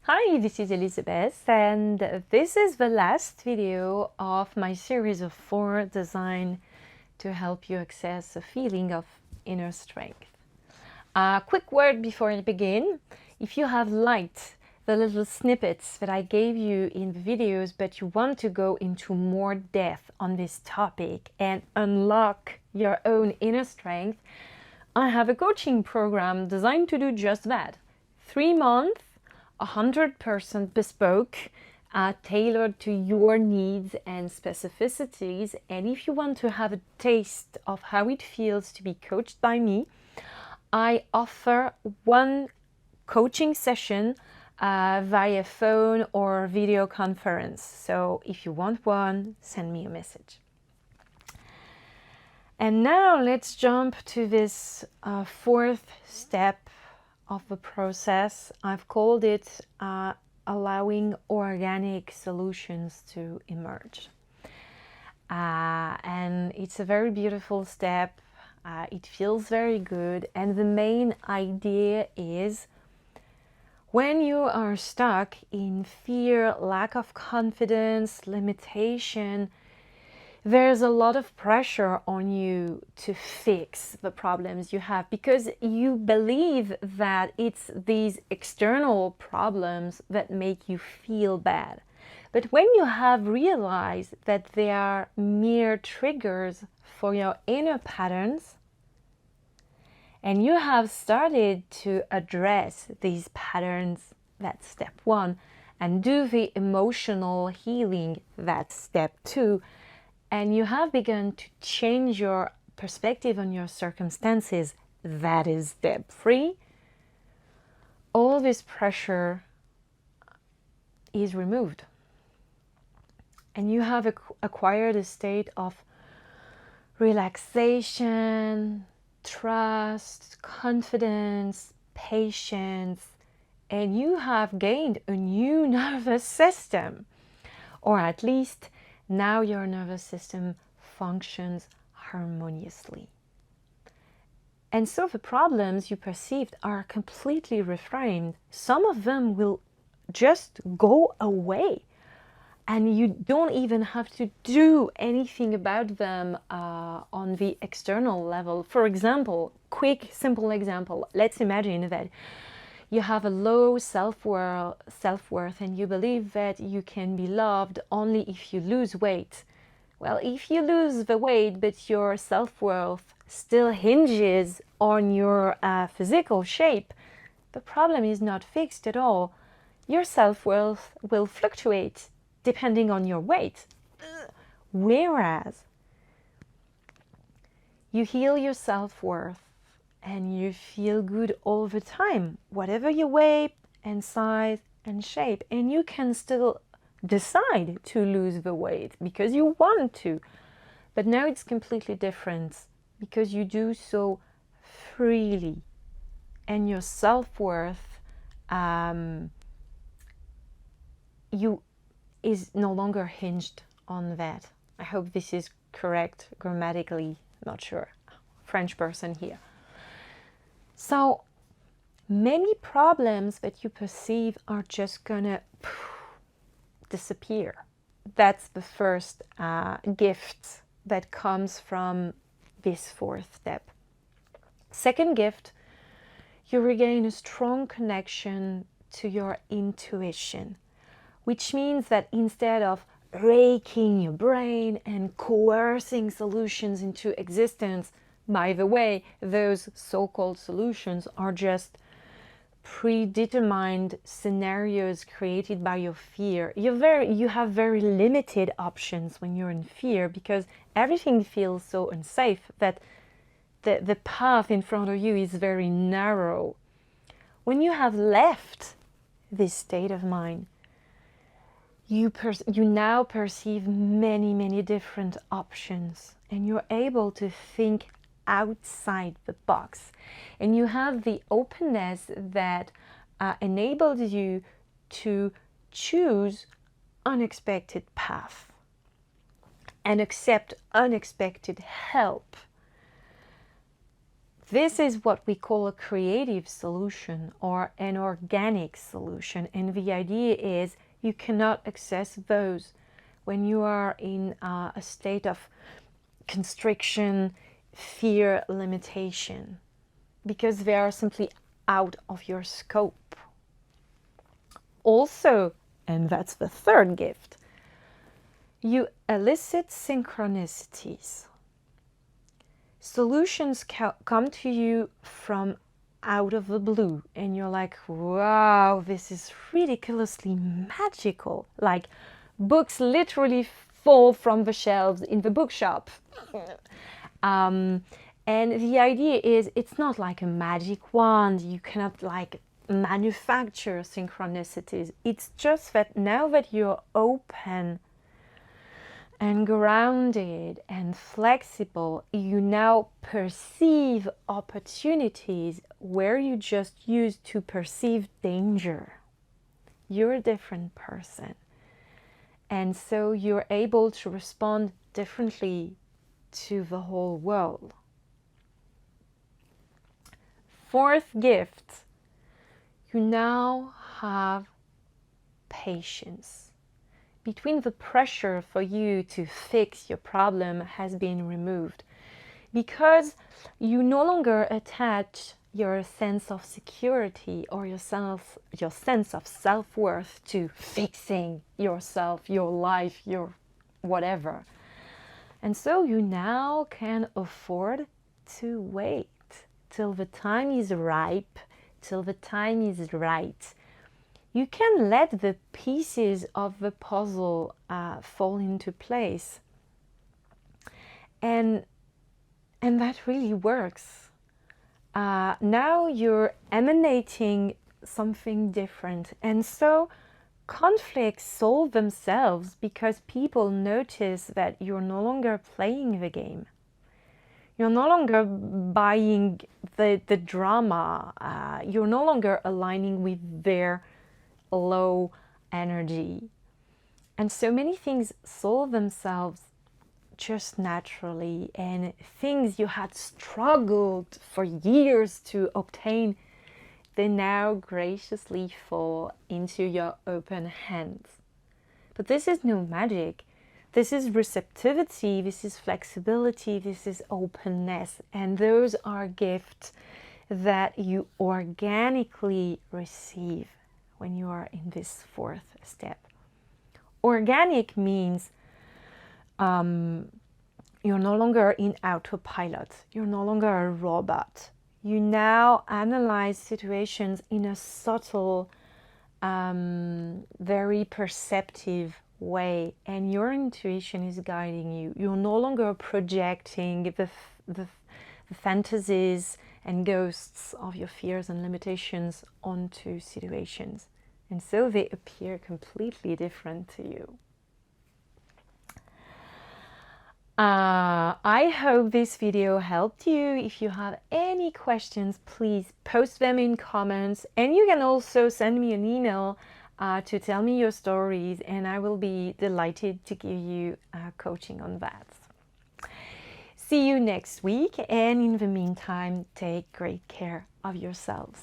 Hi, this is Elizabeth, and this is the last video of my series of 4 designed to help you access a feeling of inner strength. A quick word before I begin. If you have liked the little snippets that I gave you in the videos, but you want to go into more depth on this topic and unlock your own inner strength, I have a coaching program designed to do just that. 3 months, 100% bespoke, tailored to your needs and specificities. And if you want to have a taste of how it feels to be coached by me, I offer one coaching session via phone or video conference. So if you want one, send me a message. And now let's jump to this 4th step of the process. I've called it allowing organic solutions to emerge. And it's a very beautiful step. It feels very good. And the main idea is when you are stuck in fear, lack of confidence, limitation, there's a lot of pressure on you to fix the problems you have because you believe that it's these external problems that make you feel bad. But when you have realized that they are mere triggers for your inner patterns, and you have started to address these patterns, that's step 1, and do the emotional healing, that's step 2, and you have begun to change your perspective on your circumstances, that is step 3, all this pressure is removed. And you have acquired a state of relaxation, trust, confidence, patience, and you have gained a new nervous system, or at least now your nervous system functions harmoniously. And so the problems you perceived are completely reframed. Some of them will just go away, and you don't even have to do anything about them on the external level. For example, quick, simple example. Let's imagine that you have a low self-worth and you believe that you can be loved only if you lose weight. Well, if you lose the weight but your self-worth still hinges on your physical shape, the problem is not fixed at all. Your self-worth will fluctuate depending on your weight. Whereas you heal your self-worth and you feel good all the time, whatever your weight and size and shape, and you can still decide to lose the weight because you want to. But now it's completely different because you do so freely, and your self-worth is no longer hinged on that. I hope this is correct grammatically, not sure. French person here. So many problems that you perceive are just gonna disappear. That's the first gift that comes from this 4th step. Second gift, you regain a strong connection to your intuition, which means that instead of raking your brain and coercing solutions into existence, by the way, those so-called solutions are just predetermined scenarios created by your fear. You have very limited options when you're in fear because everything feels so unsafe that the path in front of you is very narrow. When you have left this state of mind, you now perceive many different options, and you're able to think outside the box, and you have the openness that enables you to choose unexpected paths and accept unexpected help. This is what we call a creative solution or an organic solution. And the idea is you cannot access those when you are in a state of constriction, fear, limitation, because they are simply out of your scope. Also, and that's the third gift, you elicit synchronicities. Solutions come to you from out of the blue, and you're like, wow, this is ridiculously magical. Like books literally fall from the shelves in the bookshop. And the idea is it's not like a magic wand. You cannot like manufacture synchronicities. It's just that now that you're open and grounded and flexible, you now perceive opportunities where you just used to perceive danger. You're a different person. And so you're able to respond differently to the whole world. Fourth gift, you now have patience. Between the pressure for you to fix your problem has been removed, because you no longer attach your sense of security or your sense of self-worth to fixing yourself, your life, your whatever. And so you now can afford to wait till the time is ripe, till the time is right. You can let the pieces of the puzzle fall into place. And that really works. Now you're emanating something different. And so conflicts solve themselves because people notice that you're no longer playing the game. You're no longer buying the drama. You're no longer aligning with their low energy. And so many things solve themselves just naturally, and things you had struggled for years to obtain, they now graciously fall into your open hands. But this is no magic. This is receptivity, this is flexibility, this is openness, and those are gifts that you organically receive when you are in this fourth step. Organic means you're no longer in autopilot. You're no longer a robot. You now analyze situations in a subtle, very perceptive way, and your intuition is guiding you. You're no longer projecting the fantasies and ghosts of your fears and limitations onto situations. And so they appear completely different to you. I hope this video helped you. If you have any questions, please post them in comments, and you can also send me an email to tell me your stories, and I will be delighted to give you coaching on that. See you next week, and in the meantime, take great care of yourselves.